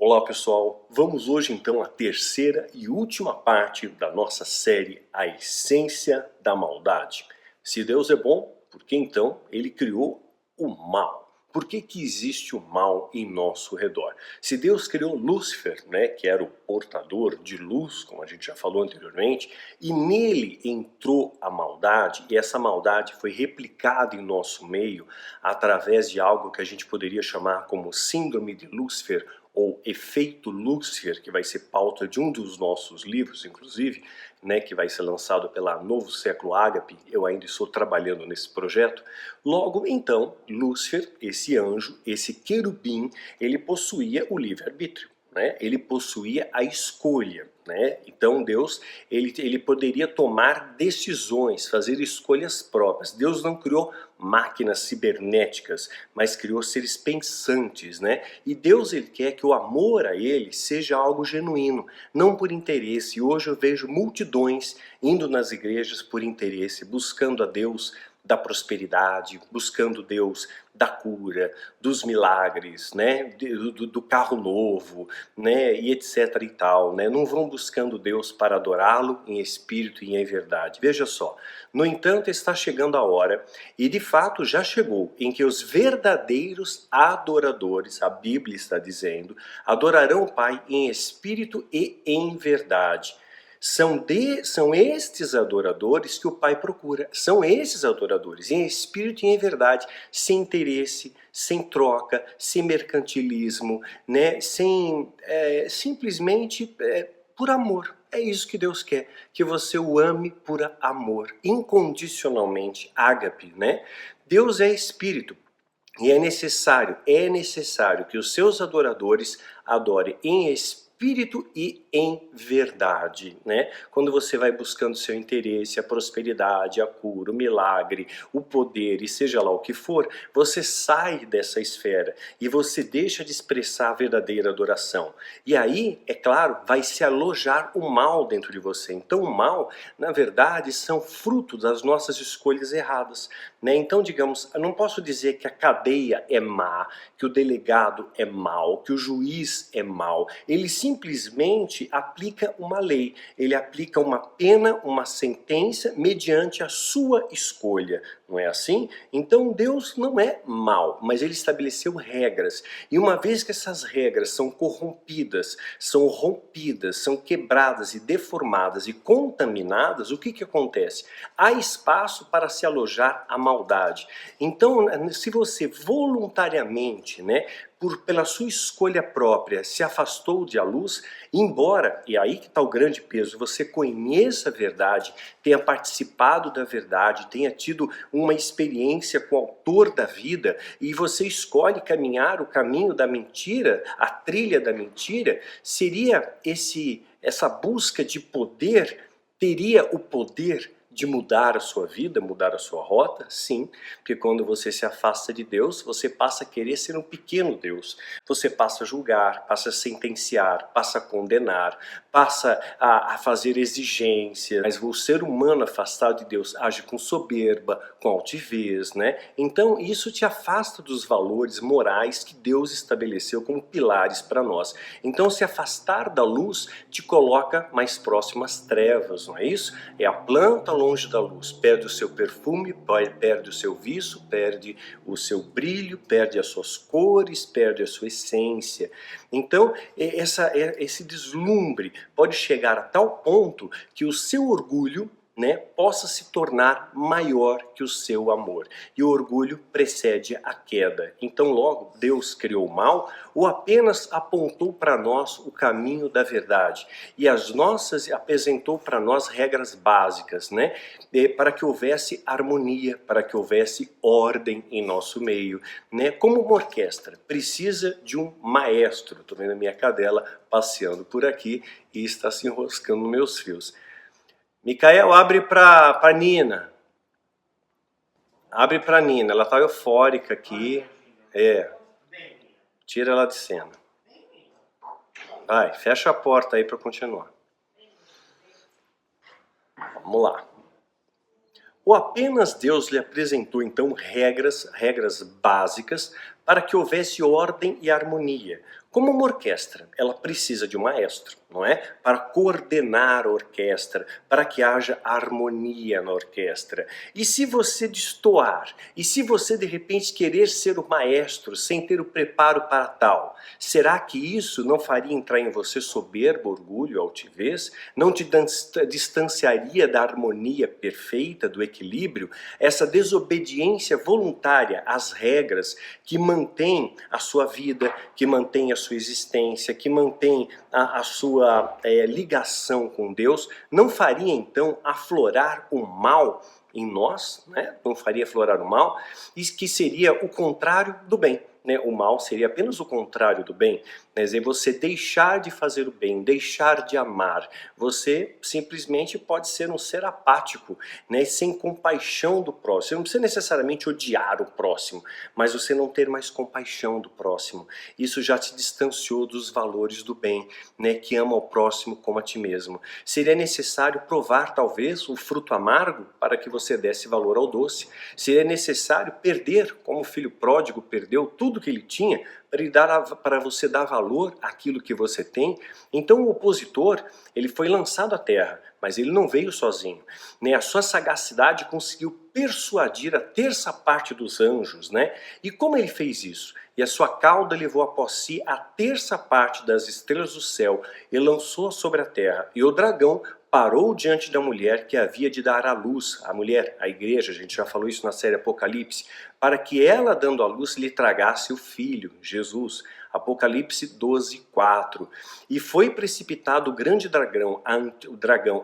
Olá pessoal, vamos hoje então à terceira e última parte da nossa série A Essência da Maldade. Se Deus é bom, por que então Ele criou o mal? Por que que existe o mal em nosso redor? Se Deus criou Lúcifer, que era o portador de luz, como a gente já falou anteriormente, e nele entrou a maldade, e essa maldade foi replicada em nosso meio através de algo que a gente poderia chamar como síndrome de Lúcifer, ou efeito Lúcifer, que vai ser pauta de um dos nossos livros, inclusive, que vai ser lançado pela Novo Século Ágape. Eu ainda estou trabalhando nesse projeto. Logo, então, Lúcifer, esse anjo, esse querubim, ele possuía o livre-arbítrio, ele possuía a escolha. Então Deus ele poderia tomar decisões, fazer escolhas próprias. Deus não criou máquinas cibernéticas, mas criou seres pensantes. E Deus ele quer que o amor a ele seja algo genuíno, não por interesse. Hoje eu vejo multidões indo nas igrejas por interesse, buscando a Deus da prosperidade, buscando Deus da cura, dos milagres, do carro novo, e etc e tal, Não vão buscando Deus para adorá-lo em espírito e em verdade. Veja só, no entanto está chegando a hora, e de fato já chegou, em que os verdadeiros adoradores, a Bíblia está dizendo, adorarão o Pai em espírito e em verdade. São estes adoradores que o Pai procura. São esses adoradores, em espírito e em verdade, sem interesse, sem troca, sem mercantilismo, simplesmente por amor. É isso que Deus quer, que você o ame por amor, incondicionalmente, ágape, Deus é espírito. E é necessário que os seus adoradores adorem em espírito e em verdade, Quando você vai buscando seu interesse, a prosperidade, a cura, o milagre, o poder e seja lá o que for, você sai dessa esfera e você deixa de expressar a verdadeira adoração. E aí, é claro, vai se alojar o mal dentro de você. Então o mal, na verdade, são fruto das nossas escolhas erradas, Então, digamos, eu não posso dizer que a cadeia é má, que o delegado é mau, que o juiz é mau. Ele simplesmente aplica uma lei, ele aplica uma pena, uma sentença mediante a sua escolha, não é assim? Então Deus não é mau, mas ele estabeleceu regras. E uma vez que essas regras são corrompidas, são rompidas, são quebradas e deformadas e contaminadas, o que acontece? Há espaço para se alojar a maldade. Então, se você voluntariamente, pela sua escolha própria, se afastou de a luz, embora, e aí que está o grande peso, você conheça a verdade, tenha participado da verdade, tenha tido uma experiência com o autor da vida, e você escolhe caminhar o caminho da mentira, a trilha da mentira, seria essa busca de poder, teria o poder de mudar a sua vida, mudar a sua rota? Sim, porque quando você se afasta de Deus, você passa a querer ser um pequeno Deus. Você passa a julgar, passa a sentenciar, passa a condenar, passa a fazer exigências. Mas o ser humano afastado de Deus age com soberba, com altivez, Então isso te afasta dos valores morais que Deus estabeleceu como pilares para nós. Então se afastar da luz te coloca mais próximo às trevas, não é isso? É a planta longe da luz, perde o seu perfume, perde o seu viço, perde o seu brilho, perde as suas cores, perde a sua essência. Então, esse deslumbre pode chegar a tal ponto que o seu orgulho possa se tornar maior que o seu amor. E o orgulho precede a queda. Então logo Deus criou o mal ou apenas apontou para nós o caminho da verdade e apresentou para nós regras básicas, para que houvesse harmonia, para que houvesse ordem em nosso meio, Como uma orquestra precisa de um maestro. Estou vendo a minha cadela passeando por aqui e está se enroscando nos meus fios. Micael, abre pra Nina. Abre pra Nina, ela tá eufórica aqui. Tira ela de cena. Vai, fecha a porta aí para continuar. Vamos lá. Ou apenas Deus lhe apresentou então regras básicas para que houvesse ordem e harmonia. Como uma orquestra, ela precisa de um maestro, não é? Para coordenar a orquestra, para que haja harmonia na orquestra. E se você destoar, e se você de repente querer ser o maestro sem ter o preparo para tal, será que isso não faria entrar em você soberba, orgulho, altivez? Não te distanciaria da harmonia perfeita, do equilíbrio? Essa desobediência voluntária às regras que mantém a sua vida, que mantém a sua existência, que mantém a sua ligação com Deus, não faria então aflorar o mal em nós, né? Não faria aflorar o mal, e que seria o contrário do bem. Né? O mal seria apenas o contrário do bem, quer dizer, você deixar de fazer o bem, deixar de amar, você simplesmente pode ser um ser apático, né? Sem compaixão do próximo. Você não precisa necessariamente odiar o próximo, mas você não ter mais compaixão do próximo. Isso já te distanciou dos valores do bem, né? Que ama o próximo como a ti mesmo. Seria necessário provar talvez o fruto amargo para que você desse valor ao doce. Seria necessário perder, como o filho pródigo perdeu tudo que ele tinha, para você dar valor àquilo que você tem. Então o opositor, ele foi lançado à terra, mas ele não veio sozinho, né? A sua sagacidade conseguiu persuadir a terça parte dos anjos, né? E como ele fez isso? E a sua cauda levou após si a terça parte das estrelas do céu e lançou sobre a terra. E o dragão parou diante da mulher que havia de dar à luz, a mulher, a igreja, a gente já falou isso na série Apocalipse, para que ela, dando à luz, lhe tragasse o filho, Jesus. Apocalipse 12:4. E foi precipitado o grande dragão,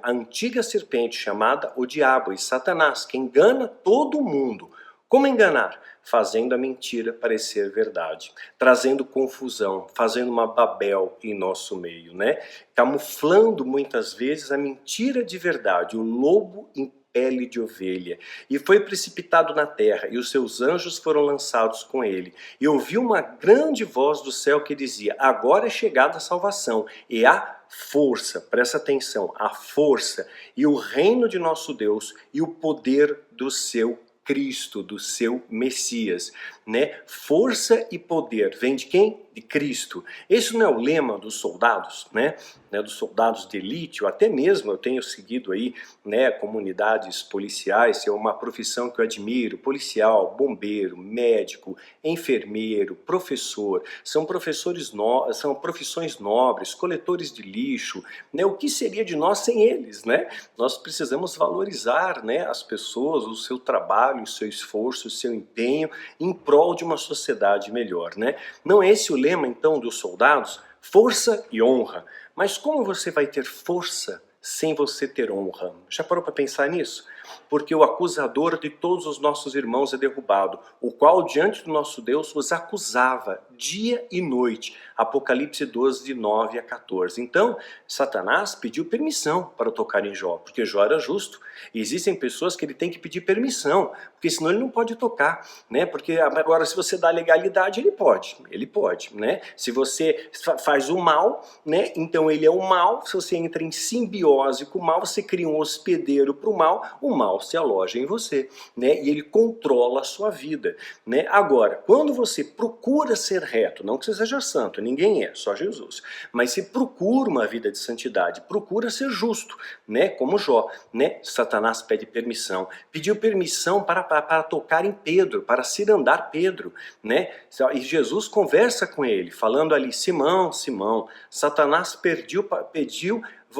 a antiga serpente, chamada o diabo e Satanás, que engana todo mundo. Como enganar? Fazendo a mentira parecer verdade, trazendo confusão, fazendo uma Babel em nosso meio, né? Camuflando muitas vezes a mentira de verdade, o lobo em pele de ovelha. E foi precipitado na terra, e os seus anjos foram lançados com ele. E ouviu uma grande voz do céu que dizia: agora é chegada a salvação, e a força, presta atenção, a força, e o reino de nosso Deus, e o poder do seu Cristo, do seu Messias, né? Força e poder vem de quem? De Cristo. Esse não é o lema dos soldados, né? Dos soldados de elite, ou até mesmo eu tenho seguido aí, né, comunidades policiais, é uma profissão que eu admiro, policial, bombeiro, médico, enfermeiro, professor, são são profissões nobres, coletores de lixo, né? O que seria de nós sem eles, né? Nós precisamos valorizar, né, as pessoas, o seu trabalho, o seu esforço, o seu empenho em prol de uma sociedade melhor, né? Não é esse o lema então dos soldados? Força e honra. Mas como você vai ter força sem você ter honra? Já parou para pensar nisso? Porque o acusador de todos os nossos irmãos é derrubado, o qual diante do nosso Deus os acusava dia e noite. Apocalipse 12, de 9 a 14. Então, Satanás pediu permissão para tocar em Jó, porque Jó era justo. E existem pessoas que ele tem que pedir permissão, porque senão ele não pode tocar, né? Porque agora se você dá legalidade, ele pode, né? Se você faz o mal, né? Então ele é o mal, se você entra em simbiose com o mal, você cria um hospedeiro para o mal se aloja em você, né? E ele controla a sua vida, né? Agora, quando você procura ser reto, não que você seja santo, ninguém é, só Jesus, mas se procura uma vida de santidade, procura ser justo, né? Como Jó, né? Satanás pede permissão, pediu permissão para tocar em Pedro, para cirandar Pedro, né? E Jesus conversa com ele, falando ali: Simão, Simão, Satanás pediu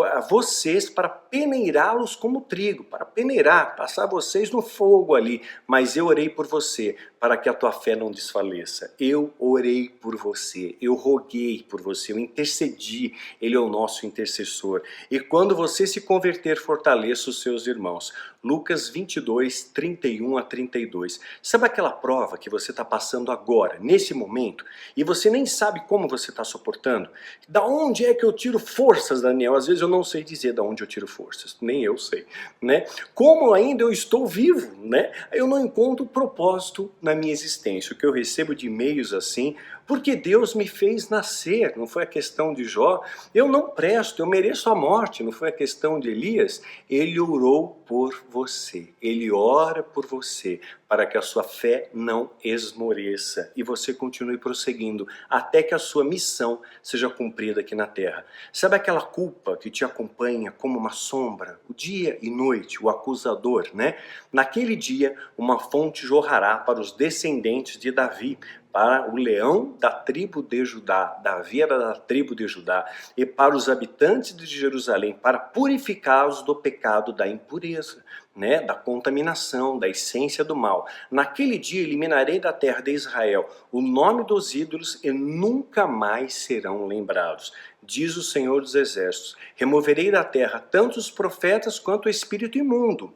a vocês para peneirá-los como trigo, para peneirar, passar vocês no fogo ali, mas eu orei por você, para que a tua fé não desfaleça. Eu orei por você, eu roguei por você, eu intercedi, ele é o nosso intercessor. E quando você se converter, fortaleça os seus irmãos. Lucas 22, 31 a 32. Sabe aquela prova que você está passando agora, nesse momento, e você nem sabe como você está suportando? Da onde é que eu tiro forças, Daniel? Às vezes eu não sei dizer da onde eu tiro forças, nem eu sei, né? Como ainda eu estou vivo, né? Eu não encontro propósito na minha existência. O que eu recebo de e-mails assim: porque Deus me fez nascer, não foi a questão de Jó. Eu não presto, eu mereço a morte, não foi a questão de Elias. Ele orou por você, ele ora por você, para que a sua fé não esmoreça e você continue prosseguindo até que a sua missão seja cumprida aqui na terra. Sabe aquela culpa que te acompanha como uma sombra, o dia e noite, o acusador, né? Naquele dia, uma fonte jorrará para os descendentes de Davi, para o leão da tribo de Judá, Davi era da tribo de Judá, e para os habitantes de Jerusalém, para purificá-los do pecado da impureza, né, da contaminação, da essência do mal. Naquele dia eliminarei da terra de Israel o nome dos ídolos e nunca mais serão lembrados. Diz o Senhor dos Exércitos, removerei da terra tanto os profetas quanto o espírito imundo.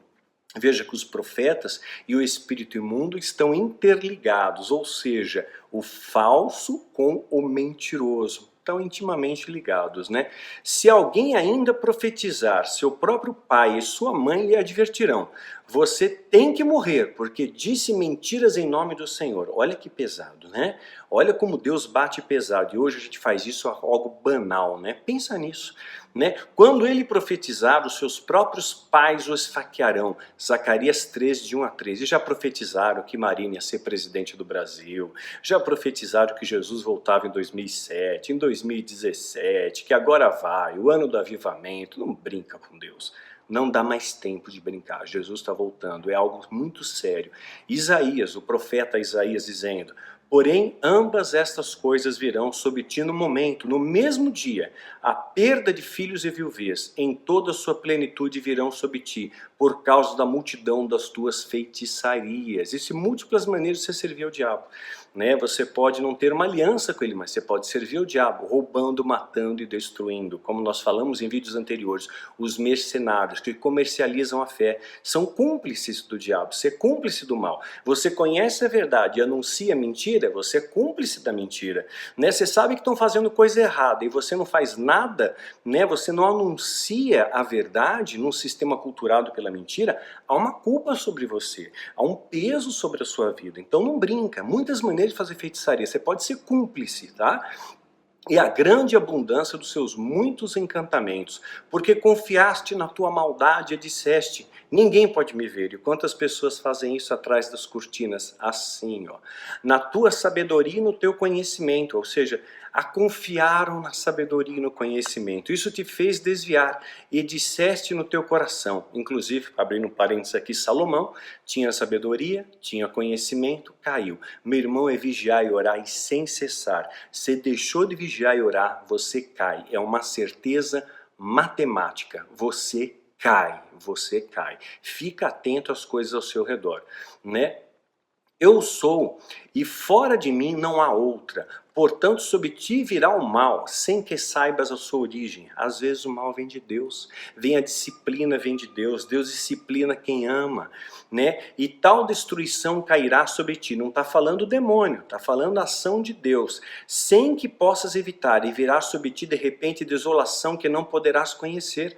Veja que os profetas e o espírito imundo estão interligados, ou seja, o falso com o mentiroso. Estão intimamente ligados, né? Se alguém ainda profetizar, seu próprio pai e sua mãe lhe advertirão. Você tem que morrer, porque disse mentiras em nome do Senhor. Olha que pesado, né? Olha como Deus bate pesado. E hoje a gente faz isso algo banal, né? Pensa nisso, né? Quando ele profetizar, os seus próprios pais o esfaquearão. Zacarias 3, de 1 a 3. E já profetizaram que Marina ia ser presidente do Brasil. Já profetizaram que Jesus voltava em 2007, em 2017, que agora vai, o ano do avivamento. Não brinca com Deus. Não dá mais tempo de brincar. Jesus está voltando. É algo muito sério. Isaías, o profeta Isaías dizendo: porém, ambas estas coisas virão sobre ti no momento, no mesmo dia. A perda de filhos e viuvez, em toda a sua plenitude virão sobre ti, por causa da multidão das tuas feitiçarias. Existem múltiplas maneiras de você servir ao diabo, né? Você pode não ter uma aliança com ele, mas você pode servir ao diabo, roubando, matando e destruindo. Como nós falamos em vídeos anteriores, os mercenários que comercializam a fé são cúmplices do diabo, você é cúmplice do mal. Você conhece a verdade e anuncia a mentira, você é cúmplice da mentira, né? Você sabe que estão fazendo coisa errada e você não faz nada, né? Você não anuncia a verdade num sistema culturado pela mentira, há uma culpa sobre você, há um peso sobre a sua vida. Então não brinca, muitas maneiras de fazer feitiçaria, você pode ser cúmplice, tá? E a grande abundância dos seus muitos encantamentos, porque confiaste na tua maldade e disseste, ninguém pode me ver. E quantas pessoas fazem isso atrás das cortinas? Assim, ó. Na tua sabedoria e no teu conhecimento, ou seja, confiaram na sabedoria e no conhecimento. Isso te fez desviar e disseste no teu coração. Inclusive, abrindo um parênteses aqui, Salomão tinha sabedoria, tinha conhecimento, caiu. Meu irmão, é vigiar e orar e sem cessar. Você deixou de vigiar e orar, você cai. É uma certeza matemática. Você cai, você cai. Fica atento às coisas ao seu redor, né? Eu sou, e fora de mim não há outra. Portanto, sobre ti virá o mal, sem que saibas a sua origem. Às vezes o mal vem de Deus, vem a disciplina, vem de Deus. Deus disciplina quem ama, né? E tal destruição cairá sobre ti. Não está falando o demônio, está falando a ação de Deus. Sem que possas evitar, e virá sobre ti de repente desolação que não poderás conhecer.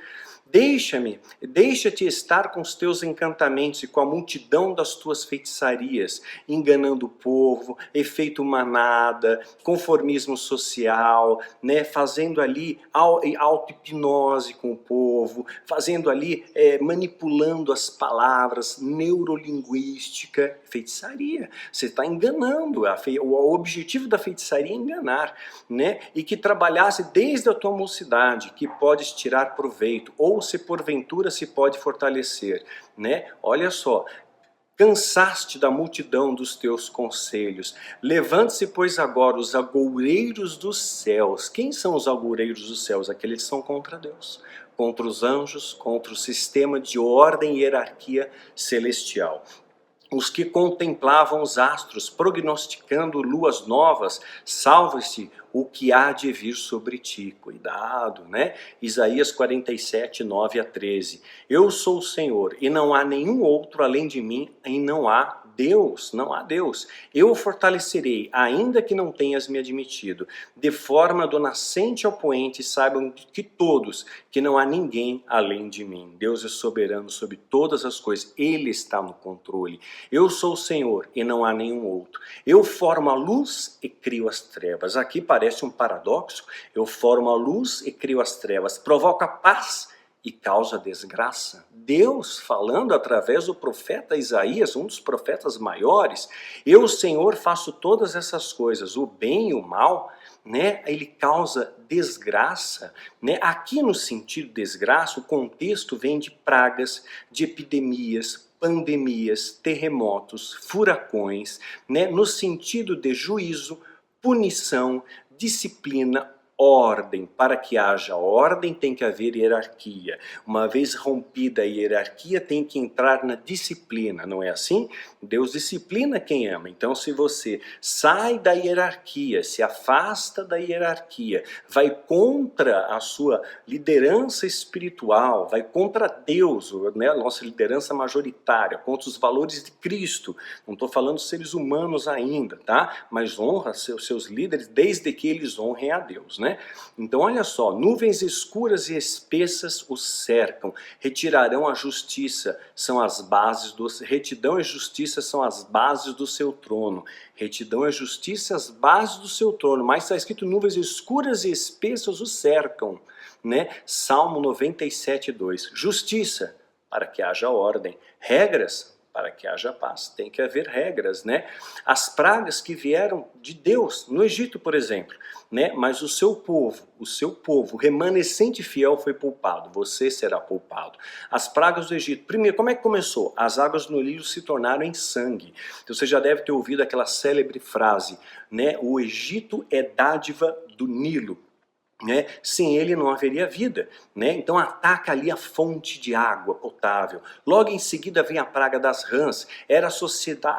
Deixa-te estar com os teus encantamentos e com a multidão das tuas feitiçarias, enganando o povo, efeito manada, conformismo social, né, fazendo ali auto-hipnose com o povo, fazendo ali, manipulando as palavras, neurolinguística, feitiçaria. Você está enganando, o objetivo da feitiçaria é enganar, né, e que trabalhasse desde a tua mocidade, que podes tirar proveito, ou se porventura se pode fortalecer, né? Olha só, cansaste da multidão dos teus conselhos. Levante-se, pois, agora os agoureiros dos céus. Quem são os agoureiros dos céus? Aqueles que são contra Deus, contra os anjos, contra o sistema de ordem e hierarquia celestial. Os que contemplavam os astros, prognosticando luas novas, salve-se o que há de vir sobre ti. Cuidado, né? Isaías 47, 9 a 13. Eu sou o Senhor, e não há nenhum outro além de mim, e não há Deus, não há Deus. Eu o fortalecerei, ainda que não tenhas me admitido. De forma do nascente ao poente, saibam que todos, que não há ninguém além de mim. Deus é soberano sobre todas as coisas, Ele está no controle. Eu sou o Senhor e não há nenhum outro. Eu formo a luz e crio as trevas. Aqui parece um paradoxo. Eu formo a luz e crio as trevas. Provoca paz e causa desgraça. Deus falando através do profeta Isaías, um dos profetas maiores. Eu, Senhor, faço todas essas coisas, o bem e o mal, né? Ele causa desgraça, né? Aqui no sentido desgraça, o contexto vem de pragas, de epidemias, pandemias, terremotos, furacões, né? No sentido de juízo, punição, disciplina, ordem. Para que haja ordem tem que haver hierarquia. Uma vez rompida a hierarquia tem que entrar na disciplina, não é assim? Deus disciplina quem ama. Então se você sai da hierarquia, se afasta da hierarquia, vai contra a sua liderança espiritual, vai contra Deus, né, a nossa liderança majoritária, contra os valores de Cristo. Não estou falando seres humanos ainda, tá? Mas honra seus líderes desde que eles honrem a Deus, né? Então olha só, nuvens escuras e espessas os cercam, retirarão a justiça, são as bases do retidão e justiça são as bases do seu trono. Retidão e justiça as bases do seu trono, mas está escrito nuvens escuras e espessas os cercam, né? Salmo 97:2. Justiça, para que haja ordem. Regras, para que haja paz. Tem que haver regras, né? As pragas que vieram de Deus, no Egito, por exemplo, né? Mas o seu povo, o remanescente fiel foi poupado, você será poupado. As pragas do Egito, primeiro, como é que começou? As águas no Nilo se tornaram em sangue. Então, você já deve ter ouvido aquela célebre frase, né? O Egito é dádiva do Nilo. Né? Sem ele não haveria vida, né? Então ataca ali a fonte de água potável. Logo em seguida vem a praga das rãs. Era associada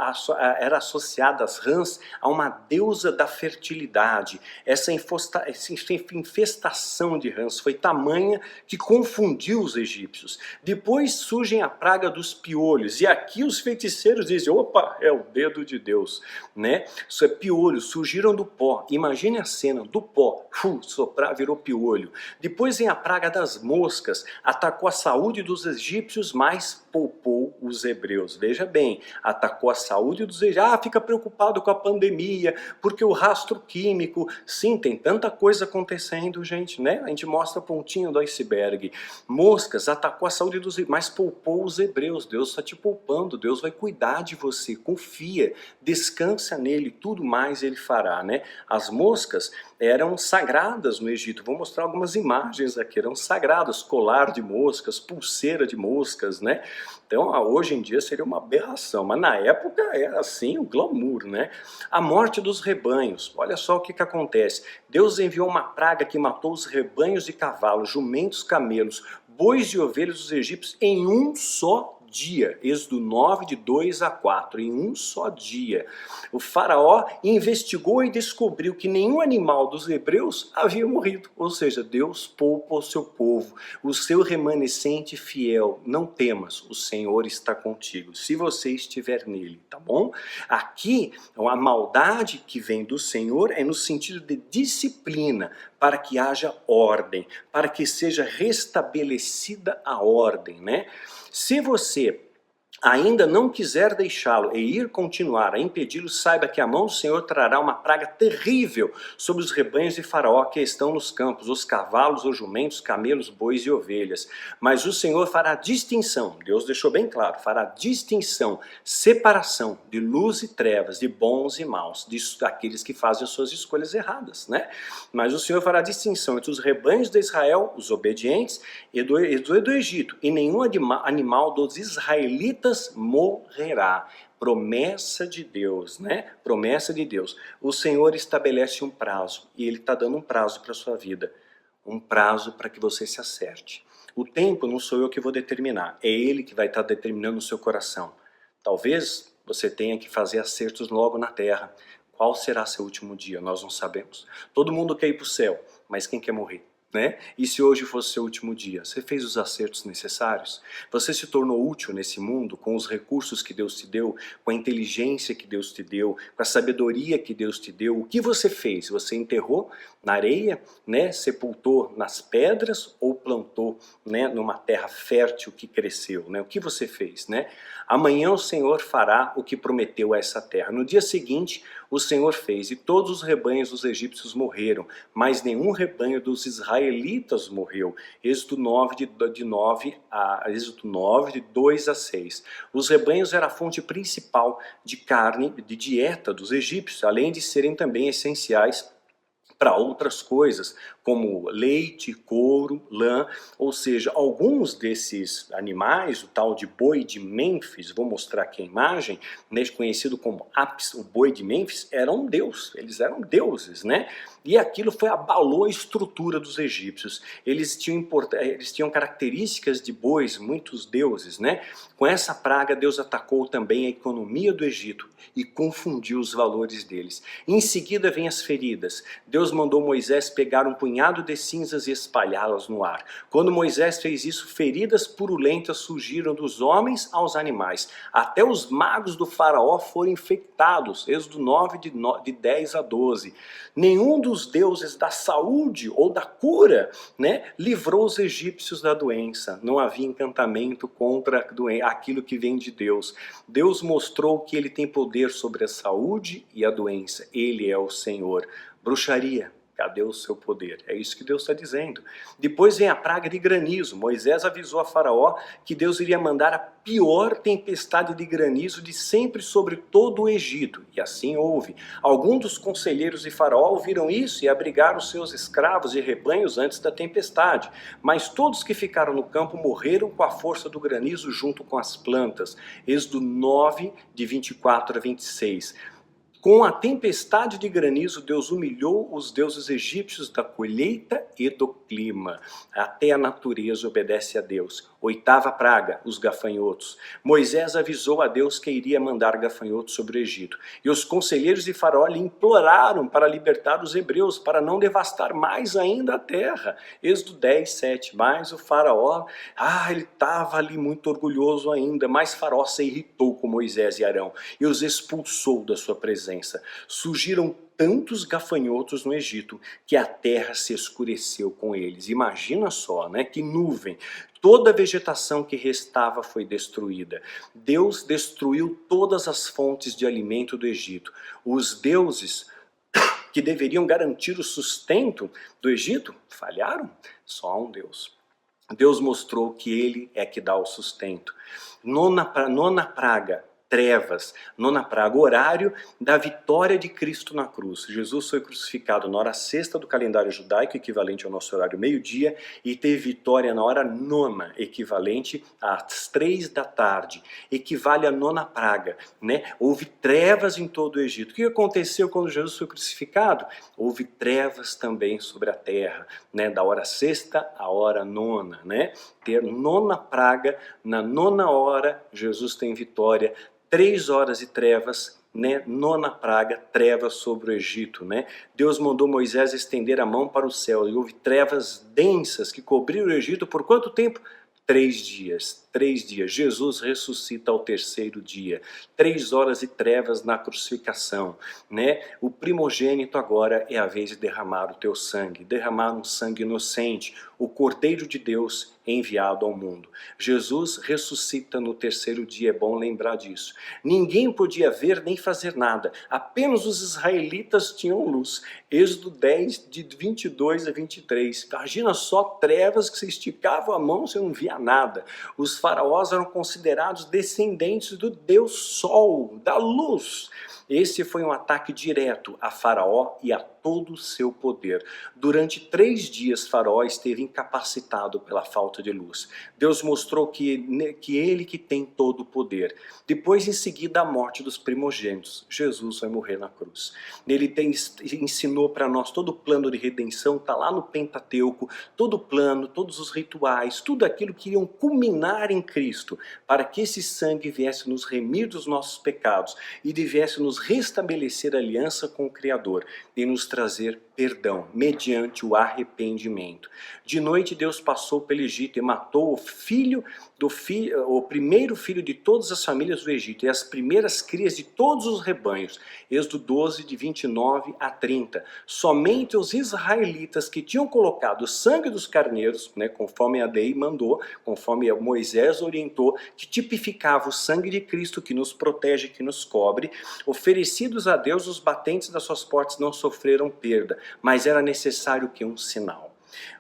às rãs a uma deusa da fertilidade. Essa infestação de rãs foi tamanha que confundiu os egípcios. Depois surge a praga dos piolhos, e aqui os feiticeiros dizem, opa, é o dedo de Deus, né? Isso é piolhos, surgiram do pó. Imagine a cena, do pó, soprar, virou piolho. Depois vem a praga das moscas, atacou a saúde dos egípcios, mas poupou os hebreus. Veja bem, atacou a saúde dos egípcios. Fica preocupado com a pandemia, porque o rastro químico. Sim, tem tanta coisa acontecendo, gente, né? A gente mostra a pontinha do iceberg. Moscas, atacou a saúde dos hebreus, mas poupou os hebreus. Deus está te poupando, Deus vai cuidar de você. Confia, descansa nele, tudo mais ele fará, né? As moscas eram sagradas no Egito. Vou mostrar algumas imagens aqui, eram sagradas, colar de moscas, pulseira de moscas, né? Então, hoje em dia seria uma aberração, mas na época era assim o glamour, né? A morte dos rebanhos, olha só o que acontece. Deus enviou uma praga que matou os rebanhos de cavalos, jumentos, camelos, bois e ovelhas dos egípcios em um só dia. Êxodo 9, de 2 a 4, em um só dia. O faraó investigou e descobriu que nenhum animal dos hebreus havia morrido. Ou seja, Deus poupa o seu povo, o seu remanescente fiel. Não temas, o Senhor está contigo, se você estiver nele, tá bom? Aqui, a maldade que vem do Senhor é no sentido de disciplina, para que haja ordem, para que seja restabelecida a ordem, né? Se você ainda não quiser deixá-lo e ir continuar a impedi-lo, saiba que a mão do Senhor trará uma praga terrível sobre os rebanhos de Faraó que estão nos campos, os cavalos, os jumentos, camelos, bois e ovelhas. Mas o Senhor fará distinção, Deus deixou bem claro, fará distinção, separação de luz e trevas, de bons e maus, daqueles que fazem as suas escolhas erradas, né? Mas o Senhor fará distinção entre os rebanhos de Israel, os obedientes, e do Egito, e nenhum animal dos israelitas morrerá. Promessa de Deus, né? Promessa de Deus. O Senhor estabelece um prazo, e Ele está dando um prazo para a sua vida. Um prazo para que você se acerte. O tempo não sou eu que vou determinar, é Ele que vai estar determinando o seu coração. Talvez você tenha que fazer acertos logo na terra. Qual será seu último dia? Nós não sabemos. Todo mundo quer ir para o céu, mas quem quer morrer? né? E se hoje fosse seu último dia? Você fez os acertos necessários? Você se tornou útil nesse mundo com os recursos que Deus te deu, com a inteligência que Deus te deu, com a sabedoria que Deus te deu? O que você fez? Você enterrou na areia, né? Sepultou nas pedras ou plantou, né, numa terra fértil que cresceu, né? O que você fez, né? Amanhã o Senhor fará o que prometeu a essa terra. No dia seguinte, o Senhor fez, e todos os rebanhos dos egípcios morreram, mas nenhum rebanho dos israelitas morreu. Êxodo 9, Êxodo 9, de 2 a 6. Os rebanhos eram a fonte principal de carne, de dieta dos egípcios, além de serem também essenciais para outras coisas, como leite, couro, lã, ou seja, alguns desses animais, o tal de boi de Mênfis, vou mostrar aqui a imagem, né, conhecido como Apis, o boi de Mênfis, eram um deus, eles eram deuses, né? E aquilo abalou a estrutura dos egípcios. Eles tinham características de bois, muitos deuses, né? Com essa praga, Deus atacou também a economia do Egito e confundiu os valores deles. Em seguida vem as feridas. Deus mandou Moisés pegar um punhado de cinzas e espalhá-las no ar. Quando Moisés fez isso, feridas purulentas surgiram dos homens aos animais. Até os magos do faraó foram infectados. Êxodo 9, de 10 a 12. Nenhum dos deuses da saúde ou da cura, né, livrou os egípcios da doença. Não havia encantamento contra aquilo que vem de Deus. Deus mostrou que ele tem poder sobre a saúde e a doença. Ele é o Senhor. Bruxaria, cadê o seu poder? É isso que Deus está dizendo. Depois vem a praga de granizo. Moisés avisou a Faraó que Deus iria mandar a pior tempestade de granizo de sempre sobre todo o Egito. E assim houve. Alguns dos conselheiros de Faraó ouviram isso e abrigaram seus escravos e rebanhos antes da tempestade. Mas todos que ficaram no campo morreram com a força do granizo junto com as plantas. Êxodo 9, de 24 a 26. Com a tempestade de granizo, Deus humilhou os deuses egípcios da colheita e do clima. Até a natureza obedece a Deus. Oitava praga, os gafanhotos. Moisés avisou a Deus que iria mandar gafanhotos sobre o Egito. E os conselheiros de Faraó lhe imploraram para libertar os hebreus, para não devastar mais ainda a terra. Êxodo 10, 7. Mas o Faraó, ele estava ali muito orgulhoso ainda, mas Faraó se irritou com Moisés e Arão e os expulsou da sua presença. Surgiram tantos gafanhotos no Egito que a terra se escureceu com eles. Imagina só, né? Que nuvem. Toda a vegetação que restava foi destruída. Deus destruiu todas as fontes de alimento do Egito. Os deuses que deveriam garantir o sustento do Egito falharam. Só há um Deus. Deus mostrou que ele é que dá o sustento. Nona praga, trevas. Nona praga, horário da vitória de Cristo na cruz. Jesus foi crucificado na hora sexta do calendário judaico, equivalente ao nosso horário meio-dia, e teve vitória na hora nona, equivalente às 3 da tarde. Equivale à nona praga, né? Houve trevas em todo o Egito. O que aconteceu quando Jesus foi crucificado? Houve trevas também sobre a terra, né? Da hora sexta à hora nona, né? Ter nona praga, na nona hora, Jesus tem vitória. 3 horas de trevas, né? Nona praga, trevas sobre o Egito, né? Deus mandou Moisés estender a mão para o céu e houve trevas densas que cobriram o Egito por quanto tempo? 3 dias. 3 dias. Jesus ressuscita ao 3º dia. 3 horas de trevas na crucificação, né? O primogênito agora é a vez de derramar o teu sangue, derramar um sangue inocente, o Cordeiro de Deus enviado ao mundo. Jesus ressuscita no 3º dia, é bom lembrar disso. Ninguém podia ver nem fazer nada, apenas os israelitas tinham luz. Êxodo 10, de 22 a 23. Imagina só, trevas que você esticava a mão, você não via nada. Os faraós eram considerados descendentes do Deus Sol, da luz. Esse foi um ataque direto a Faraó e a todo o seu poder. Durante 3 dias, Faraó esteve incapacitado pela falta de luz. Deus mostrou que ele que tem todo o poder. Depois, em seguida, a morte dos primogênitos. Jesus vai morrer na cruz. Ele ensinou para nós todo o plano de redenção, está lá no Pentateuco, todo o plano, todos os rituais, tudo aquilo que iriam culminar em Cristo, para que esse sangue viesse nos remir dos nossos pecados e viesse nos nos restabelecer aliança com o Criador e nos trazer perdão, mediante o arrependimento. De noite Deus passou pelo Egito e matou o primeiro filho de todas as famílias do Egito e as primeiras crias de todos os rebanhos. Êxodo 12, de 29 a 30. Somente os israelitas que tinham colocado o sangue dos carneiros, né, conforme a lei mandou, conforme Moisés orientou, que tipificava o sangue de Cristo que nos protege, que nos cobre, oferecidos a Deus, os batentes das suas portas não sofreram perda, mas era necessário que um sinal.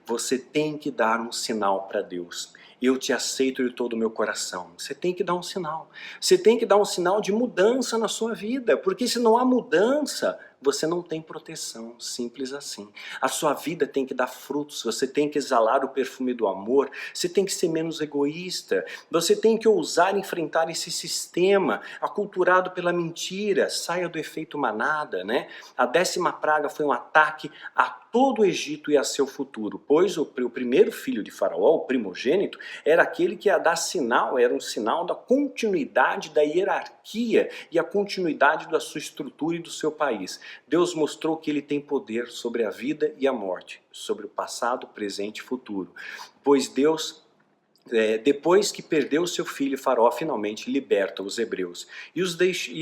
Você tem que dar um sinal para Deus. Eu te aceito de todo o meu coração. Você tem que dar um sinal. Você tem que dar um sinal de mudança na sua vida, porque se não há mudança, você não tem proteção, simples assim. A sua vida tem que dar frutos, você tem que exalar o perfume do amor, você tem que ser menos egoísta, você tem que ousar enfrentar esse sistema aculturado pela mentira, saia do efeito manada, né? A 10ª praga foi um ataque a todo o Egito e a seu futuro, pois o primeiro filho de Faraó, o primogênito, era aquele que ia dar sinal, era um sinal da continuidade da hierarquia e a continuidade da sua estrutura e do seu país. Deus mostrou que ele tem poder sobre a vida e a morte, sobre o passado, presente e futuro. Pois Deus, depois que perdeu seu filho, Faraó finalmente liberta os hebreus. E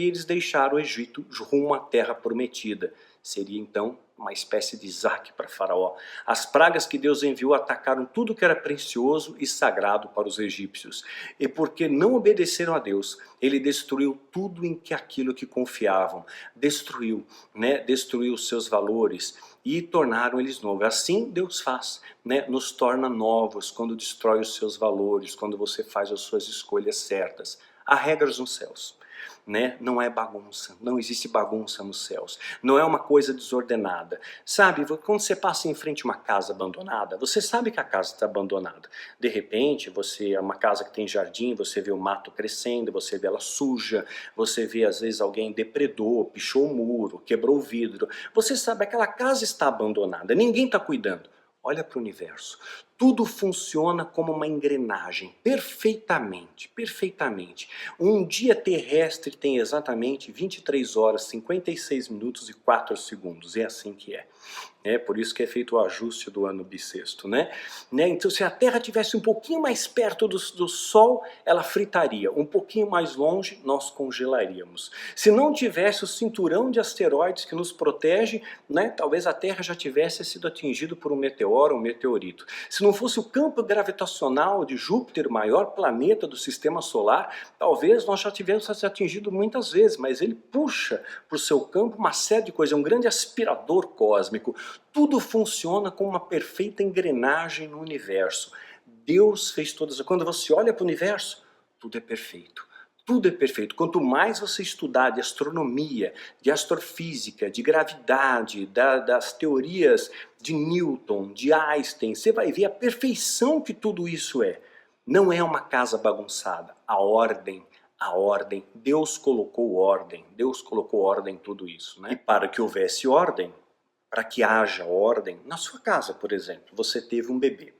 eles deixaram o Egito rumo à terra prometida. Seria então uma espécie de Isaac para Faraó. As pragas que Deus enviou atacaram tudo que era precioso e sagrado para os egípcios. E porque não obedeceram a Deus, ele destruiu tudo em que aquilo que confiavam. Destruiu, né? Destruiu os seus valores e tornaram eles novos. Assim Deus faz, né? Nos torna novos quando destrói os seus valores, quando você faz as suas escolhas certas. Há regras nos céus. Né? Não é bagunça, não existe bagunça nos céus, não é uma coisa desordenada. Sabe, quando você passa em frente a uma casa abandonada, você sabe que a casa está abandonada. De repente, você é uma casa que tem jardim, você vê o mato crescendo, você vê ela suja, você vê às vezes alguém depredou, pichou o muro, quebrou o vidro. Você sabe que aquela casa está abandonada, ninguém está cuidando. Olha para o universo. Tudo funciona como uma engrenagem, perfeitamente, perfeitamente. Um dia terrestre tem exatamente 23 horas, 56 minutos e 4 segundos. É assim que é. É por isso que é feito o ajuste do ano bissexto, né? Então, se a Terra estivesse um pouquinho mais perto do Sol, ela fritaria. Um pouquinho mais longe, nós congelaríamos. Se não tivesse o cinturão de asteroides que nos protege, né, talvez a Terra já tivesse sido atingida por um meteoro ou um meteorito. Se não fosse o campo gravitacional de Júpiter, o maior planeta do sistema solar, talvez nós já tivéssemos sido atingido muitas vezes, mas ele puxa para o seu campo uma série de coisas, é um grande aspirador cósmico. Tudo funciona como uma perfeita engrenagem no universo. Deus fez todas. Quando você olha para o universo, tudo é perfeito. Tudo é perfeito. Quanto mais você estudar de astronomia, de astrofísica, de gravidade, das teorias de Newton, de Einstein, você vai ver a perfeição que tudo isso é. Não é uma casa bagunçada. A ordem, Deus colocou ordem em tudo isso, né? E para que houvesse ordem, para que haja ordem, na sua casa, por exemplo, você teve um bebê.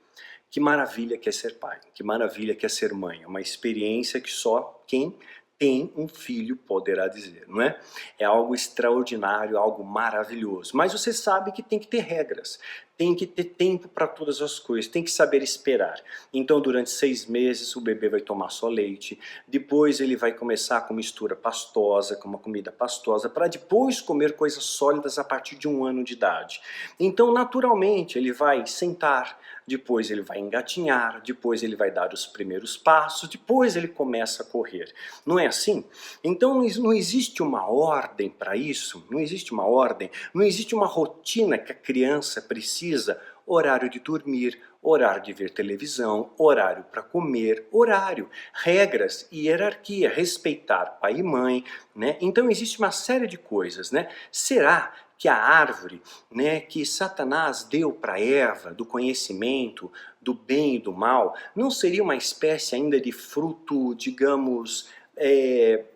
Que maravilha que é ser pai, que maravilha que é ser mãe. É uma experiência que só quem tem um filho poderá dizer, não é? É algo extraordinário, algo maravilhoso. Mas você sabe que tem que ter regras, tem que ter tempo para todas as coisas, tem que saber esperar. Então, durante 6 meses, o bebê vai tomar só leite, depois ele vai começar com mistura pastosa, com uma comida pastosa, para depois comer coisas sólidas a partir de 1 ano de idade. Então, naturalmente, ele vai sentar, depois ele vai engatinhar, depois ele vai dar os primeiros passos, depois ele começa a correr. Não é assim? Então não existe uma ordem para isso, não existe uma ordem, não existe uma rotina que a criança precisa, horário de dormir, horário de ver televisão, horário para comer, horário, regras e hierarquia, respeitar pai e mãe, né? Então existe uma série de coisas, né? Será que a árvore, né, que Satanás deu para Eva, do conhecimento, do bem e do mal, não seria uma espécie ainda de fruto, digamos,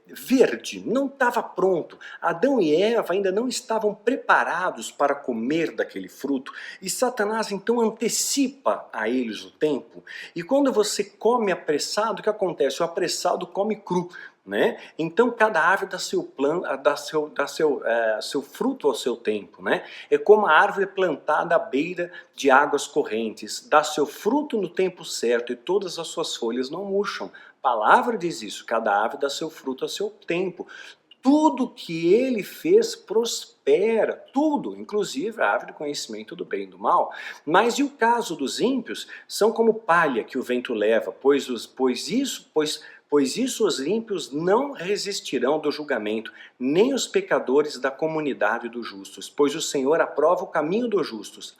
verde? Não estava pronto. Adão e Eva ainda não estavam preparados para comer daquele fruto, e Satanás então antecipa a eles o tempo. E quando você come apressado, o que acontece? O apressado come cru. né? Então cada árvore dá seu plano, seu fruto ao seu tempo, né? É como a árvore plantada à beira de águas correntes, dá seu fruto no tempo certo e todas as suas folhas não murcham. A palavra diz isso, cada árvore dá seu fruto ao seu tempo. Tudo que ele fez prospera, tudo, inclusive a árvore do conhecimento do bem e do mal. Mas e o caso dos ímpios? São como palha que o vento leva, pois isso os ímpios não resistirão do julgamento, nem os pecadores da comunidade dos justos. Pois o Senhor aprova o caminho dos justos,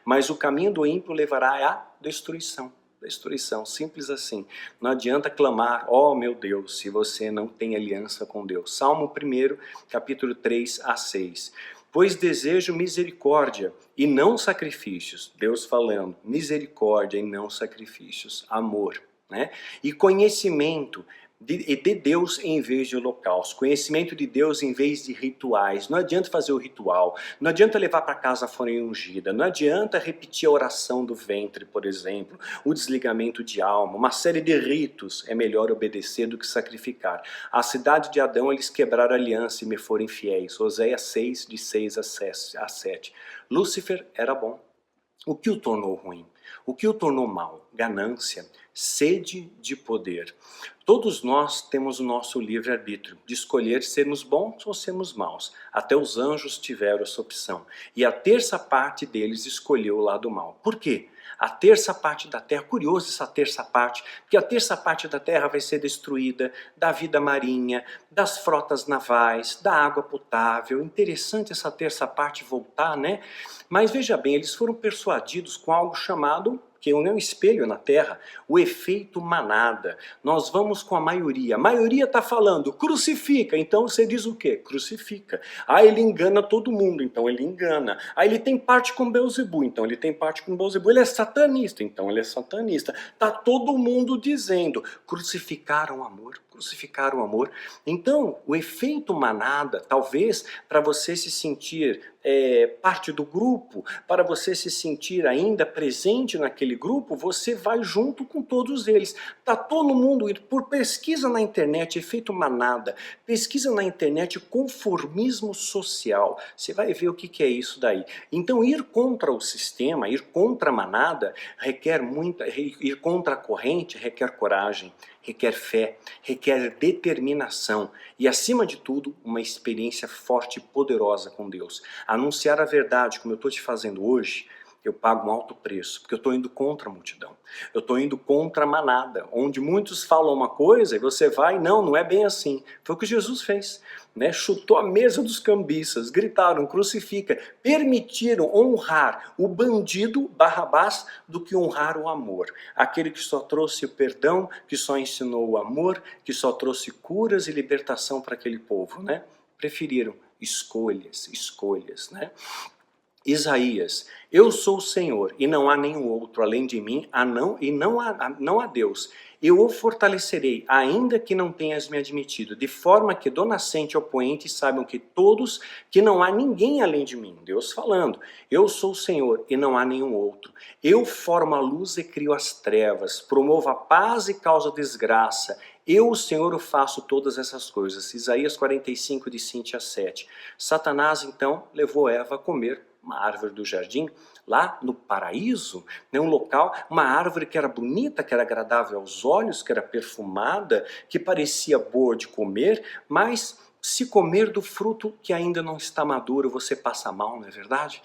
mas o caminho do ímpio levará à destruição. Destruição, simples assim. Não adianta clamar, ó meu Deus, se você não tem aliança com Deus. Salmo 1, capítulo 3 a 6. Pois desejo misericórdia e não sacrifícios. Deus falando, misericórdia e não sacrifícios. Amor, né? E conhecimento de Deus em vez de holocausto, conhecimento de Deus em vez de rituais. Não adianta fazer o ritual, não adianta levar para casa a folha ungida, não adianta repetir a oração do ventre, por exemplo, o desligamento de alma, uma série de ritos. É melhor obedecer do que sacrificar. A cidade de Adão eles quebraram a aliança e me foram infiéis. Oséias 6, de 6 a 7. Lúcifer era bom. O que o tornou ruim? O que o tornou mal? Ganância, sede de poder. Todos nós temos o nosso livre-arbítrio de escolher sermos bons ou sermos maus. Até os anjos tiveram essa opção. E a terça parte deles escolheu o lado mau. Por quê? A terça parte da terra, curioso essa terça parte, porque a terça parte da terra vai ser destruída, da vida marinha, das frotas navais, da água potável. Interessante essa terça parte voltar, né? Mas veja bem, eles foram persuadidos com algo chamado, que é um espelho na Terra, o efeito manada. Nós vamos com a maioria está falando, crucifica, então você diz o quê? Crucifica. Ah, ele engana todo mundo, então ele engana. Ah, ele tem parte com Beelzebub, então ele tem parte com Beelzebub. Ele é satanista, então ele é satanista. Está todo mundo dizendo, crucificaram o amor, crucificaram o amor. Então, o efeito manada, talvez para você se sentir parte do grupo, para você se sentir ainda presente naquele grupo, você vai junto com todos eles. Está todo mundo, por pesquisa na internet, efeito manada, pesquisa na internet conformismo social, você vai ver o que é isso daí. Então ir contra o sistema, ir contra a manada, ir contra a corrente requer coragem, requer fé, requer determinação e, acima de tudo, uma experiência forte e poderosa com Deus. Anunciar a verdade, como eu estou te fazendo hoje, eu pago um alto preço, porque eu estou indo contra a multidão. Eu estou indo contra a manada, onde muitos falam uma coisa e você vai, não é bem assim. Foi o que Jesus fez, né? Chutou a mesa dos cambistas, gritaram, crucifica, permitiram honrar o bandido Barrabás do que honrar o amor. Aquele que só trouxe o perdão, que só ensinou o amor, que só trouxe curas e libertação para aquele povo, né? Preferiram escolhas, né? Isaías, eu sou o Senhor e não há nenhum outro além de mim, não há Deus. Eu o fortalecerei, ainda que não tenhas me admitido, de forma que do nascente ao poente saibam que todos, que não há ninguém além de mim. Deus falando, eu sou o Senhor e não há nenhum outro. Eu formo a luz e crio as trevas, promovo a paz e causo desgraça. Eu, o Senhor, faço todas essas coisas. Isaías 45, de 5 a 7. Satanás, então, levou Eva a comer uma árvore do jardim, lá no paraíso, né, um local, uma árvore que era bonita, que era agradável aos olhos, que era perfumada, que parecia boa de comer, mas se comer do fruto que ainda não está maduro, você passa mal, não é verdade?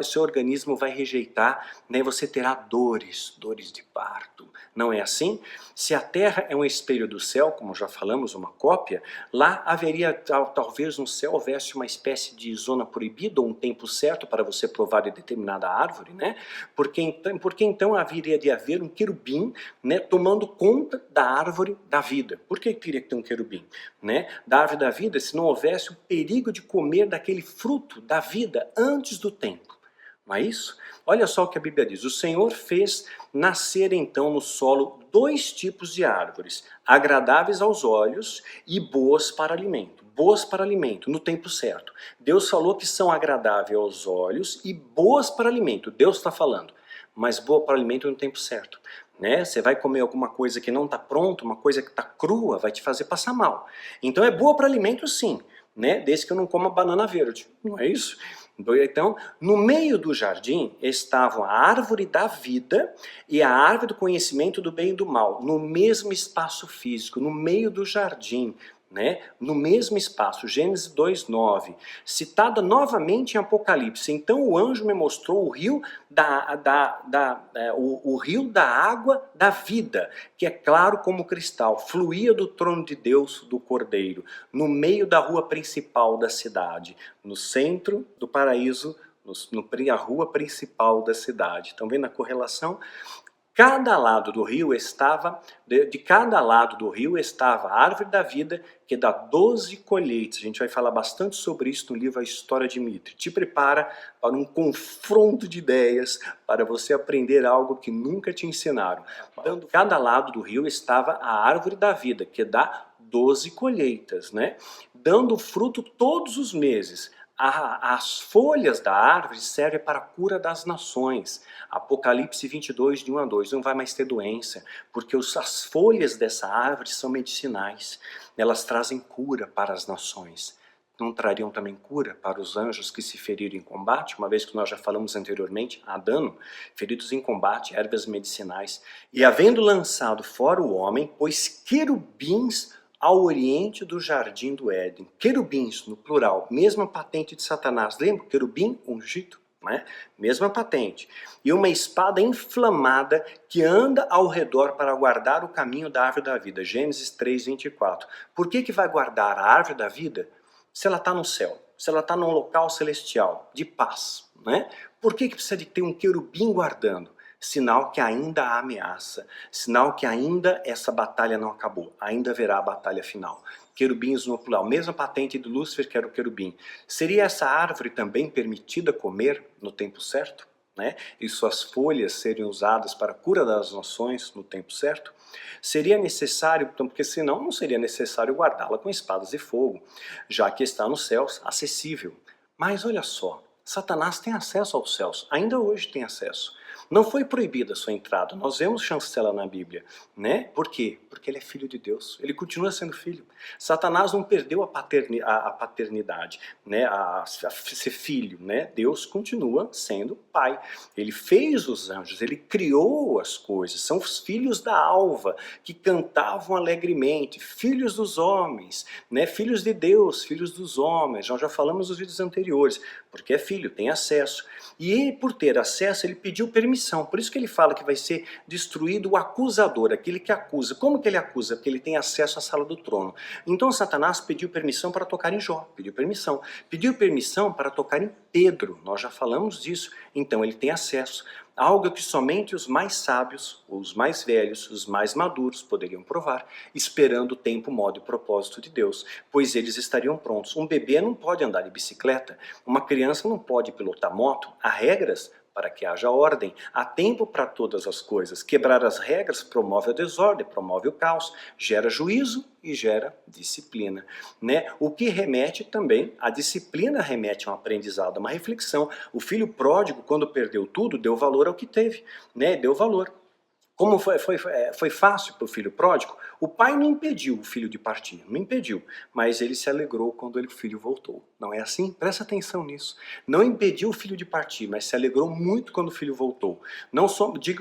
Seu organismo vai rejeitar, né, você terá dores de parto. Não é assim? Se a terra é um espelho do céu, como já falamos, uma cópia, lá haveria, talvez no céu houvesse uma espécie de zona proibida, ou um tempo certo para você provar de determinada árvore, né? Porque então haveria de haver um querubim, né, tomando conta da árvore da vida. Por que teria que ter um querubim? Né? Da árvore da vida, se não houvesse o perigo de comer daquele fruto da vida antes do tempo. Não é isso? Olha só o que a Bíblia diz. O Senhor fez nascer então no solo 2 tipos de árvores, agradáveis aos olhos e boas para alimento. Boas para alimento, no tempo certo. Deus falou que são agradáveis aos olhos e boas para alimento. Deus está falando. Mas boa para alimento no tempo certo. né? Você vai comer alguma coisa que não está pronta, uma coisa que está crua, vai te fazer passar mal. Então é boa para alimento sim, né? Desde que eu não coma banana verde, não é isso? Então, no meio do jardim estavam a árvore da vida e a árvore do conhecimento do bem e do mal, no mesmo espaço físico, no meio do jardim, né? No mesmo espaço, Gênesis 2:9, citada novamente em Apocalipse. Então o anjo me mostrou o rio o rio da água da vida, que é claro como cristal, fluía do trono de Deus, do Cordeiro, no meio da rua principal da cidade, no centro do paraíso, a rua principal da cidade. Estão vendo a correlação? Cada lado do rio estava, de cada lado do rio estava a árvore da vida, que dá 12 colheitas. A gente vai falar bastante sobre isso no livro A História de Mitre. Te prepara para um confronto de ideias, para você aprender algo que nunca te ensinaram. Dando cada lado do rio estava a árvore da vida, que dá 12 colheitas, né? Dando fruto todos os meses. As folhas da árvore servem para a cura das nações. Apocalipse 22, de 1 a 2. Não vai mais ter doença, porque as folhas dessa árvore são medicinais. Elas trazem cura para as nações. Não trariam também cura para os anjos que se feriram em combate, uma vez que nós já falamos anteriormente, Adão, feridos em combate, ervas medicinais. E havendo lançado fora o homem, pôs querubins ao oriente do jardim do Éden. Querubins, no plural, mesma patente de Satanás. Lembra? Querubim ungido, né? Mesma patente. E uma espada inflamada que anda ao redor para guardar o caminho da árvore da vida. Gênesis 3:24. Por que vai guardar a árvore da vida se ela está no céu? Se ela está num local celestial, de paz, né? Por que precisa de ter um querubim guardando? Sinal que ainda há ameaça, sinal que ainda essa batalha não acabou, ainda haverá a batalha final. Querubins no plural, mesma patente de Lúcifer que era o querubim. Seria essa árvore também permitida comer no tempo certo? Né? E suas folhas serem usadas para a cura das nações no tempo certo? Seria necessário, porque senão não seria necessário guardá-la com espadas de fogo, já que está nos céus, acessível. Mas olha só, Satanás tem acesso aos céus, ainda hoje tem acesso. Não foi proibida a sua entrada, nós vemos chancela na Bíblia, né? Por quê? Porque ele é filho de Deus, ele continua sendo filho. Satanás não perdeu a paternidade, né? A ser filho, né? Deus continua sendo pai. Ele fez os anjos, ele criou as coisas, são os filhos da alva que cantavam alegremente, filhos dos homens, né? Filhos de Deus, filhos dos homens. Nós já falamos nos vídeos anteriores, porque é filho, tem acesso. E por ter acesso, ele pediu permissão. Por isso que ele fala que vai ser destruído o acusador, aquele que acusa. Como que ele acusa? Porque ele tem acesso à sala do trono. Então Satanás pediu permissão para tocar em Jó, pediu permissão. Pediu permissão para tocar em Pedro, nós já falamos disso. Então ele tem acesso. Algo que somente os mais sábios, os mais velhos, os mais maduros poderiam provar, esperando o tempo, modo e propósito de Deus, pois eles estariam prontos. Um bebê não pode andar de bicicleta, uma criança não pode pilotar moto, há regras para que haja ordem, há tempo para todas as coisas. Quebrar as regras promove a desordem, promove o caos, gera juízo e gera disciplina, né? O que remete também, a disciplina remete a um aprendizado, a uma reflexão. O filho pródigo, quando perdeu tudo, deu valor ao que teve, né? Deu valor. Como foi fácil para o filho pródigo, o pai não impediu o filho de partir, não impediu, mas ele se alegrou quando o filho voltou. Não é assim? Presta atenção nisso. Não impediu o filho de partir, mas se alegrou muito quando o filho voltou.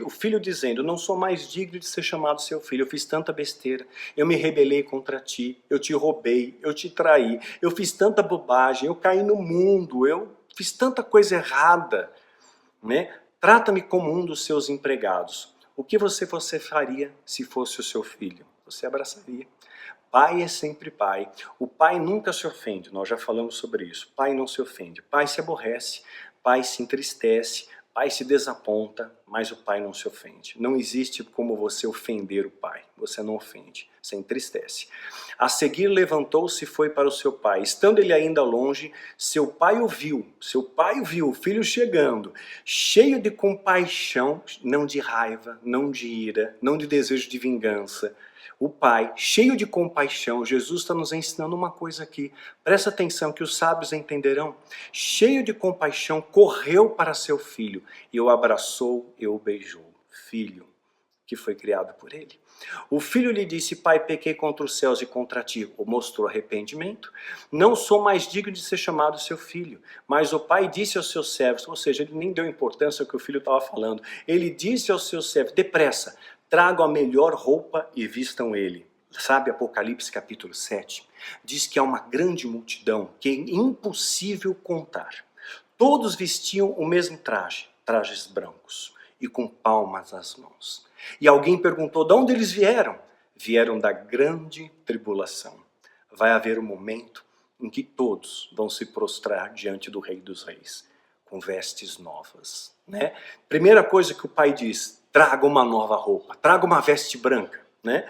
O filho dizendo, não sou mais digno de ser chamado seu filho, eu fiz tanta besteira, eu me rebelei contra ti, eu te roubei, eu te traí, eu fiz tanta bobagem, eu caí no mundo, eu fiz tanta coisa errada, né? Trata-me como um dos seus empregados. O que você faria se fosse o seu filho? Você abraçaria. Pai é sempre pai. O pai nunca se ofende, nós já falamos sobre isso. Pai não se ofende. Pai se aborrece, pai se entristece, pai se desaponta, mas o pai não se ofende. Não existe como você ofender o pai. Você não ofende, você entristece. A seguir levantou-se e foi para o seu pai. Estando ele ainda longe, seu pai o viu, o filho chegando, cheio de compaixão, não de raiva, não de ira, não de desejo de vingança. O pai, cheio de compaixão, Jesus está nos ensinando uma coisa aqui. Presta atenção que os sábios entenderão. Cheio de compaixão, correu para seu filho e o abraçou e o beijou. Filho, que foi criado por ele. O filho lhe disse: pai, pequei contra os céus e contra ti. Mostrou arrependimento. Não sou mais digno de ser chamado seu filho. Mas o pai disse aos seus servos, ou seja, ele nem deu importância ao que o filho estava falando. Ele disse aos seus servos: depressa, tragam a melhor roupa e vistam ele. Sabe, Apocalipse capítulo 7, diz que há uma grande multidão que é impossível contar. Todos vestiam o mesmo traje, trajes brancos, e com palmas nas mãos. E alguém perguntou: de onde eles vieram? Vieram da grande tribulação. Vai haver um momento em que todos vão se prostrar diante do Rei dos Reis, com vestes novas, né? Primeira coisa que o pai diz: traga uma nova roupa, traga uma veste branca, né?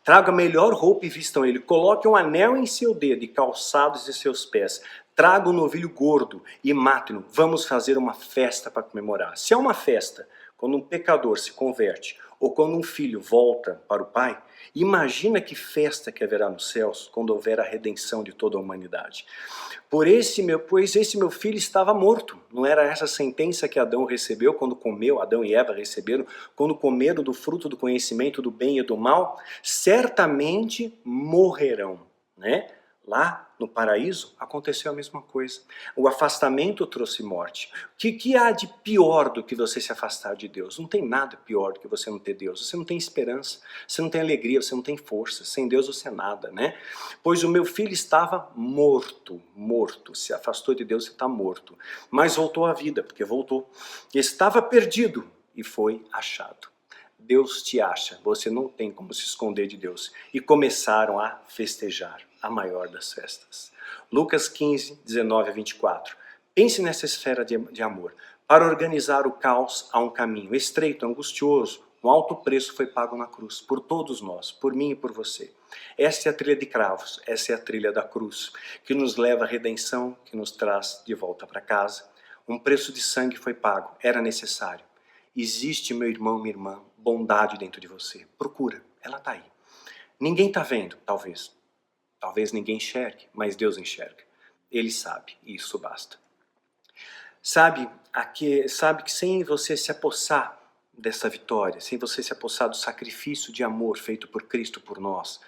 Traga a melhor roupa e vistam ele. Coloque um anel em seu dedo e calçados em seus pés. Traga um novilho gordo e matem-no. Vamos fazer uma festa para comemorar. Se é uma festa quando um pecador se converte ou quando um filho volta para o pai, imagina que festa que haverá nos céus quando houver a redenção de toda a humanidade. Pois esse meu filho estava morto. Não era essa a sentença que Adão recebeu quando comeu, Adão e Eva receberam, quando comeram do fruto do conhecimento do bem e do mal? Certamente morrerão, né? Lá no paraíso aconteceu a mesma coisa. O afastamento trouxe morte. O que há de pior do que você se afastar de Deus? Não tem nada pior do que você não ter Deus. Você não tem esperança, você não tem alegria, você não tem força. Sem Deus você é nada, né? Pois o meu filho estava morto, se afastou de Deus e está morto. Mas voltou à vida, porque voltou. Estava perdido e foi achado. Deus te acha, você não tem como se esconder de Deus. E começaram a festejar, a maior das festas. Lucas 15, 19 a 24. Pense nessa esfera de amor. Para organizar o caos há um caminho estreito, angustioso. Um alto preço foi pago na cruz, por todos nós, por mim e por você. Essa é a trilha de cravos, essa é a trilha da cruz, que nos leva à redenção, que nos traz de volta para casa. Um preço de sangue foi pago, era necessário. Existe, meu irmão, minha irmã, bondade dentro de você. Procura, ela está aí. Ninguém está vendo, talvez. Talvez ninguém enxergue, mas Deus enxerga. Ele sabe, e isso basta. Sabe que sem você se apossar dessa vitória, sem você se apossar do sacrifício de amor feito por Cristo por nós,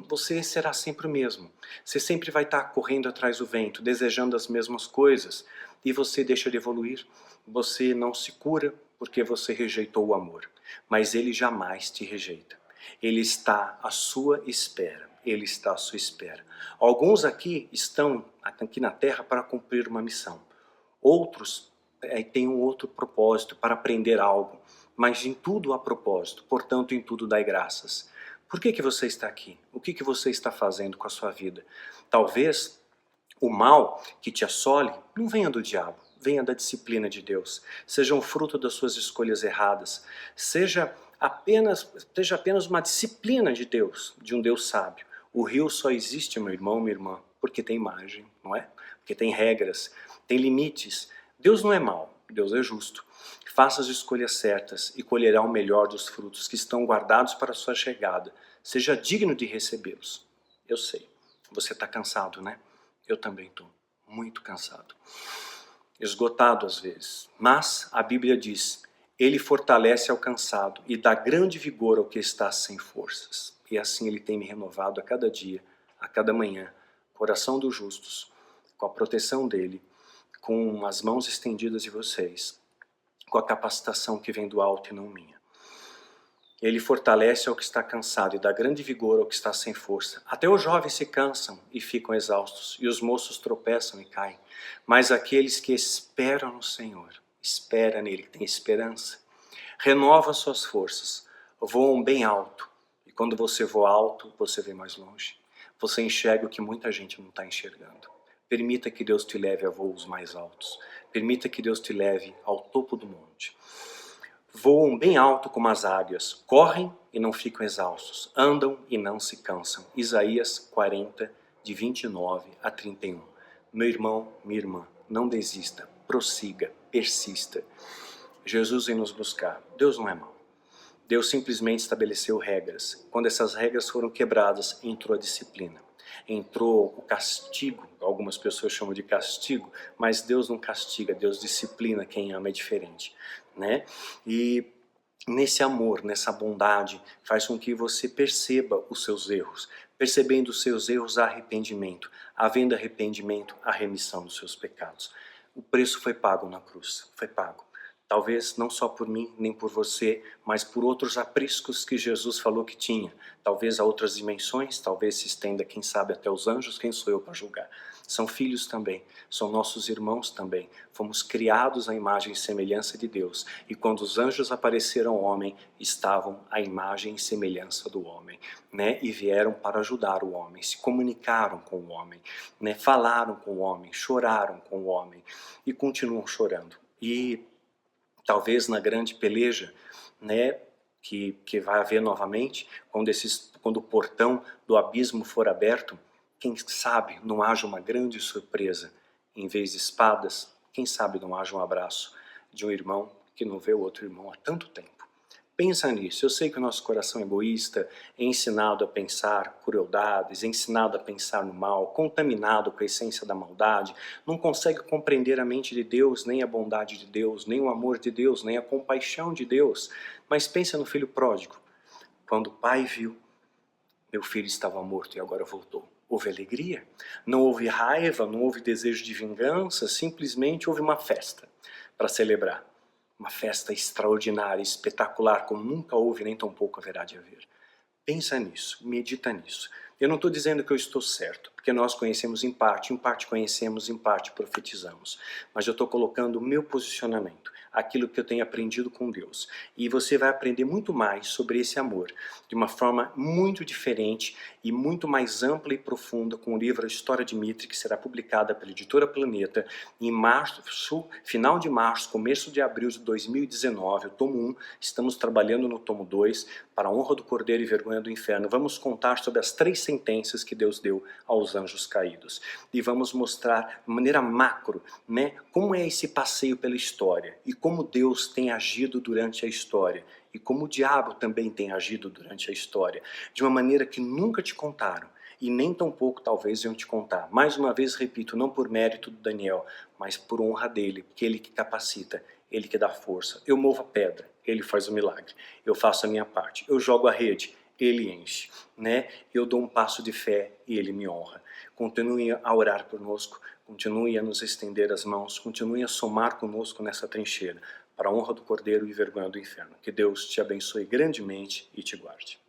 você será sempre o mesmo. Você sempre vai estar correndo atrás do vento, desejando as mesmas coisas, e você deixa de evoluir. Você não se cura porque você rejeitou o amor, mas Ele jamais te rejeita. Ele está à sua espera. Ele está à sua espera. Alguns aqui estão aqui na terra para cumprir uma missão. Outros têm um outro propósito, para aprender algo. Mas em tudo há propósito, portanto em tudo dai graças. Por que você está aqui? O que você está fazendo com a sua vida? Talvez o mal que te assole não venha do diabo, venha da disciplina de Deus. Seja um fruto das suas escolhas erradas. Seja apenas uma disciplina de Deus, de um Deus sábio. O rio só existe, meu irmão, minha irmã, porque tem margem, não é? Porque tem regras, tem limites. Deus não é mau, Deus é justo. Faça as escolhas certas e colherá o melhor dos frutos que estão guardados para a sua chegada. Seja digno de recebê-los. Eu sei, você está cansado, né? Eu também estou muito cansado. Esgotado às vezes. Mas a Bíblia diz: Ele fortalece ao cansado e dá grande vigor ao que está sem forças. E assim Ele tem me renovado a cada dia, a cada manhã, coração dos justos, com a proteção dEle, com as mãos estendidas de vocês, com a capacitação que vem do alto e não minha. Ele fortalece ao que está cansado e dá grande vigor ao que está sem força. Até os jovens se cansam e ficam exaustos, e os moços tropeçam e caem. Mas aqueles que esperam no Senhor, espera nele, que tem esperança, renovam suas forças, voam bem alto. E quando você voa alto, você vê mais longe. Você enxerga o que muita gente não está enxergando. Permita que Deus te leve a voos mais altos. Permita que Deus te leve ao topo do monte. Voam bem alto como as águias, correm e não ficam exaustos, andam e não se cansam. Isaías 40, de 29 a 31. Meu irmão, minha irmã, não desista, prossiga, persista. Jesus vem nos buscar. Deus não é mau. Deus simplesmente estabeleceu regras. Quando essas regras foram quebradas, entrou a disciplina. Entrou o castigo, algumas pessoas chamam de castigo, mas Deus não castiga, Deus disciplina quem ama, é diferente, né? E nesse amor, nessa bondade, faz com que você perceba os seus erros. Percebendo os seus erros, há arrependimento. Havendo arrependimento, há remissão dos seus pecados. O preço foi pago na cruz, foi pago. Talvez não só por mim, nem por você, mas por outros apriscos que Jesus falou que tinha. Talvez a outras dimensões, talvez se estenda, quem sabe, até os anjos, quem sou eu para julgar? São filhos também, são nossos irmãos também. Fomos criados à imagem e semelhança de Deus. E quando os anjos apareceram ao homem, estavam à imagem e semelhança do homem, né? E vieram para ajudar o homem, se comunicaram com o homem, né? Falaram com o homem, choraram com o homem e continuam chorando. E talvez na grande peleja, né, que vai haver novamente, quando o portão do abismo for aberto, quem sabe não haja uma grande surpresa. Em vez de espadas, quem sabe não haja um abraço de um irmão que não vê o outro irmão há tanto tempo. Pensa nisso. Eu sei que o nosso coração é egoísta, é ensinado a pensar crueldades, é ensinado a pensar no mal, contaminado com a essência da maldade, não consegue compreender a mente de Deus, nem a bondade de Deus, nem o amor de Deus, nem a compaixão de Deus. Mas pensa no filho pródigo. Quando o pai viu, meu filho estava morto e agora voltou. Houve alegria, não houve raiva, não houve desejo de vingança, simplesmente houve uma festa para celebrar. Uma festa extraordinária, espetacular, como nunca houve nem tampouco haverá de haver. Pensa nisso, medita nisso. Eu não estou dizendo que eu estou certo, porque nós conhecemos em parte conhecemos, em parte profetizamos. Mas eu estou colocando o meu posicionamento, aquilo que eu tenho aprendido com Deus. E você vai aprender muito mais sobre esse amor, de uma forma muito diferente e muito mais ampla e profunda, com o livro A História de Mitre, que será publicada pela Editora Planeta em março, final de março, começo de abril de 2019, o tomo 1, estamos trabalhando no tomo 2, para a honra do Cordeiro e vergonha do inferno. Vamos contar sobre as 3 sentenças que Deus deu aos anjos caídos. E vamos mostrar de maneira macro, né, como é esse passeio pela história e como Deus tem agido durante a história e como o diabo também tem agido durante a história, de uma maneira que nunca te contaram e nem tampouco talvez iam te contar. Mais uma vez repito, não por mérito do Daniel, mas por honra dele, porque ele que capacita, ele que dá força. Eu movo a pedra, ele faz o milagre. Eu faço a minha parte. Eu jogo a rede, ele enche, né? Eu dou um passo de fé e ele me honra. Continue a orar conosco, continue a nos estender as mãos, continue a somar conosco nessa trincheira, para a honra do Cordeiro e vergonha do inferno. Que Deus te abençoe grandemente e te guarde.